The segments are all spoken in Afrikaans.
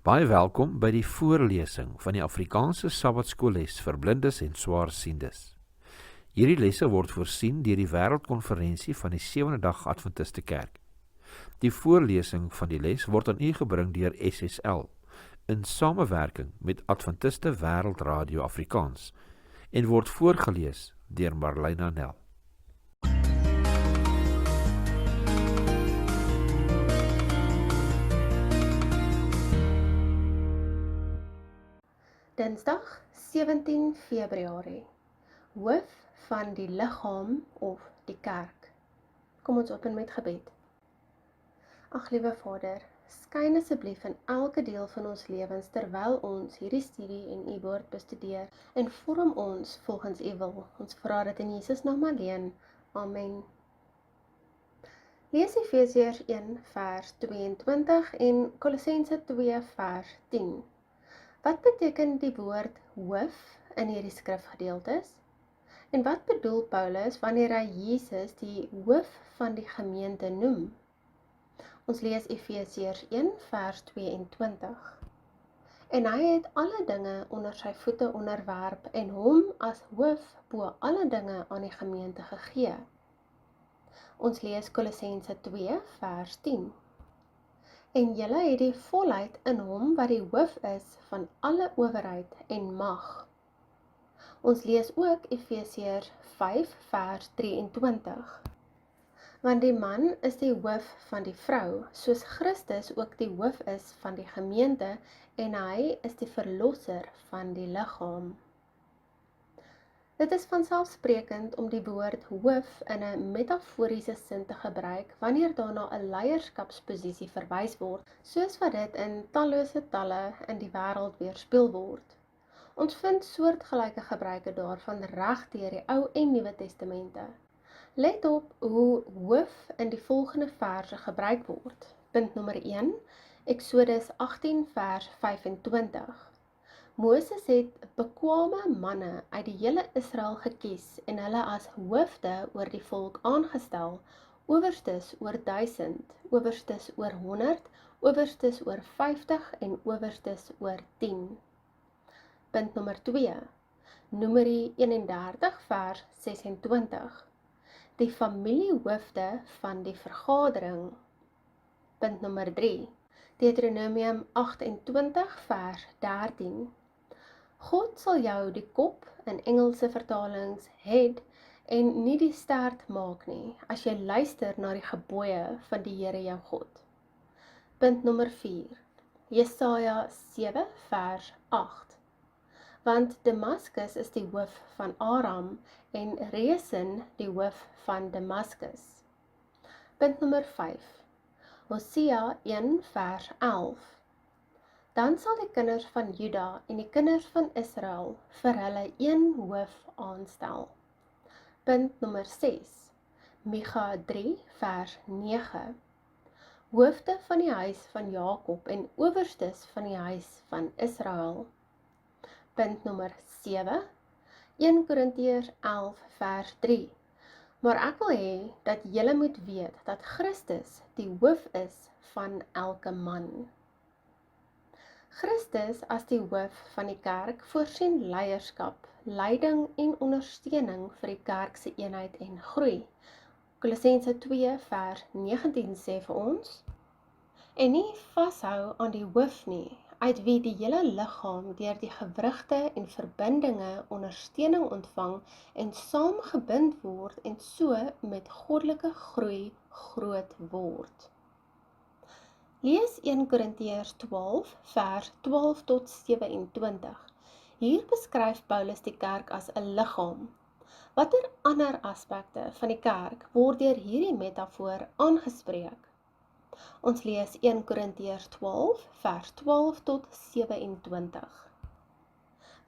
Baie welkom by die voorlesing van die Afrikaanse Sabbatskoolles vir blindes en swaarsiendes. Hierdie lesse word voorsien deur die Wêreldkonferensie van die Sewende Dag Adventiste Kerk. Die voorlesing van die les word aan u gebring deur SSL in samewerking met Adventiste Wêreldradio Afrikaans en word voorgeles deur Marlena Nel. Dinsdag 17 Februarie, hoof van die liggaam of die kerk. Kom ons open met gebed. Ag liewe Vader, skyn asseblief in elke deel van ons lewens terwyl ons hierdie studie en u woord bestudeer en vorm ons volgens u wil. Ons vra dit in Jesus naam alleen. Amen. Lees Efesiërs 1 vers 22 en Kolossense 2 vers 10. Wat beteken die woord hoof in hierdie skrifgedeeltes? En wat bedoel Paulus wanneer hy Jesus die hoof van die gemeente noem? Ons lees Efesiërs 1 vers 22. En hy het alle dinge onder sy voete onderwerp en hom as hoof bo alle dinge aan die gemeente gegee. Ons lees Kolossense 2 vers 10. En julle het die volheid in hom wat die hoof is van alle owerheid en mag. Ons lees ook Efesiërs 5 vers 23. Want die man is die hoof van die vrou, soos Christus ook die hoof is van die gemeente en hy is die verlosser van die liggaam. Dit is vanselfsprekend om die woord hoof in 'n metaforiese sin te gebruik wanneer daarna 'n leierskapsposisie verwys word, soos wat dit in tallose talle in die wêreld weerspieël word. Ons vind soortgelyke gebruike daarvan reg deur die Ou en Nuwe Testamente. Let op hoe hoof in die volgende verse gebruik word. Punt nommer 1, Eksodus 18 vers 25. Moses het bekwame manne uit die hele Israel gekies en hulle as hoofde oor die volk aangestel, owerstes oor 1000, owerstes oor 100, owerstes oor 50 en owerstes oor 10. Punt nommer 2, Numeri 31 vers 26. Die familiehoofde van die vergadering. Punt nommer 3, Deuteronomium 28 vers 13. God sal jou die kop, in Engelse vertalings head, en nie die stert maak nie, as jy luister na die gebooie van die Here jou God. Punt nommer 4, Jesaja 7 vers 8. Want Damaskus is die hoof van Aram en Resin die hoof van Damaskus. Punt nommer 5, Hosea 1 vers 11. Dan sal die kinders van Juda en die kinders van Israel vir hulle een hoof aanstel. Punt nommer 6, Micha 3 vers 9. Hoofde van die huis van Jakob en owerstes van die huis van Israel. Punt nommer 7, 1 Korintiërs 11 vers 3. Maar ek wil hê dat julle moet weet dat Christus die hoof is van elke man. Christus as die hoof van die kerk voorsien leierskap, leiding en ondersteuning vir die kerk se eenheid en groei. Kolossense 2 vers 19 sê vir ons, en nie vashou aan die hoof nie, uit wie die hele liggaam deur die gewrigte en verbindinge ondersteuning ontvang en saamgebind word en so met goddelike groei groot word. Lees 1 Korintiërs 12 vers 12 tot 27. Hier beskryf Paulus die kerk as 'n liggaam. Watter ander aspekte van die kerk word deur hierdie metafoor aangespreek? Ons lees 1 Korintiërs 12 vers 12 tot 27.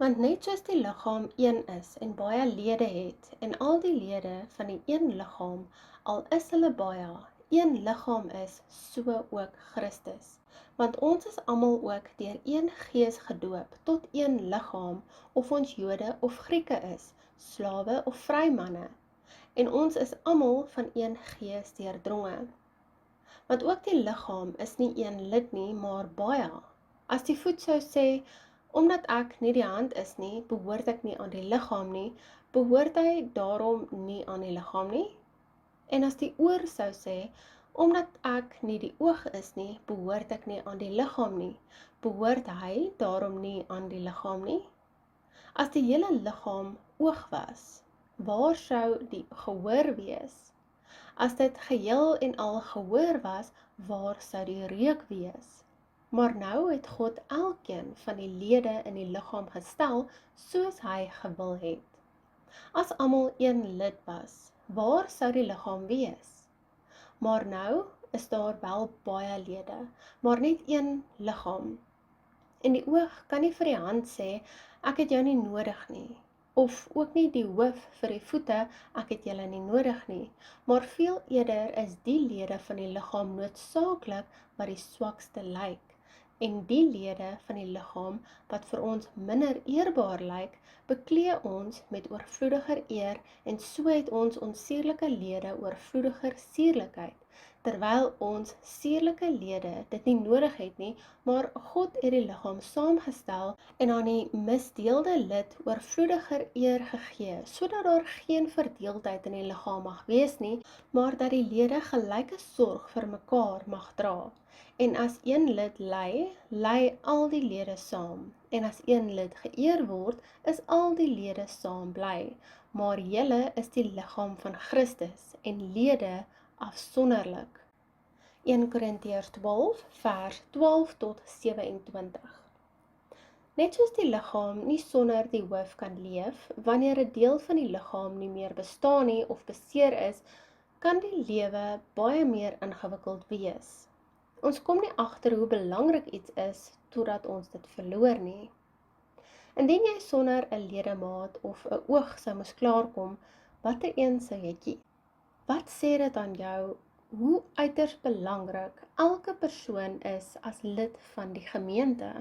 Want net soos die liggaam een is en baie lede het, en al die lede van die een liggaam, al is hulle baie, een liggaam is, so ook Christus. Want ons is almal ook deur een gees gedoop tot een liggaam, of ons Jode of Grieke is, slawe of vrymanne, en ons is almal van een gees deurdronge. Want ook die liggaam is nie een lid nie, maar baie. As die voet sou sê, omdat ek nie die hand is nie, behoort ek nie aan die liggaam nie, behoort hy daarom nie aan die liggaam nie? En as die oor sou sê, omdat ek nie die oog is nie, behoort ek nie aan die liggaam nie, behoort hy daarom nie aan die liggaam nie? As die hele liggaam oog was, waar sou die gehoor wees? As dit geheel en al gehoor was, waar sou die reuk wees? Maar nou het God elkeen van die lede in die liggaam gestel, soos hy gewil het. As almal een lid was, waar sou die liggaam wees? Maar nou is daar wel baie lede, maar net een liggaam. En die oog kan nie vir die hand sê, ek het jou nie nodig nie, of ook nie die hoof vir die voete, ek het julle nie nodig nie, maar veel eerder is die lede van die liggaam noodsaaklik wat die swakste lyk, en die lede van die liggaam wat vir ons minder eerbaar lyk, beklee ons met oorvloediger eer, en so het ons sierlike lede oorvloediger sierlikheid, terwyl ons sierlike lede dit nie nodig het nie, maar God het die liggaam saamgestel en aan die misdeelde lid oorvloediger eer gegee, sodat daar geen verdeeldheid in die liggaam mag wees nie, maar dat die lede gelyke sorg vir mekaar mag dra. En as een lid ly, ly al die lede saam, en as een lid geëer word, is al die lede saam bly, maar julle is die liggaam van Christus, en lede afsonderlik. 1 Korintiërs 12 vers 12 tot 27. Net soos die liggaam nie sonder die hoof kan leef, wanneer 'n deel van die liggaam nie meer bestaan nie of beseer is, kan die lewe baie meer ingewikkeld wees. Ons kom nie agter hoe belangrik iets is, totdat ons dit verloor nie. Indien jy sonder 'n ledemaat of 'n oog sou moes klaarkom, watter een sou jy kies? Wat sê dit aan jou, hoe uiters belangrik elke persoon is as lid van die gemeente?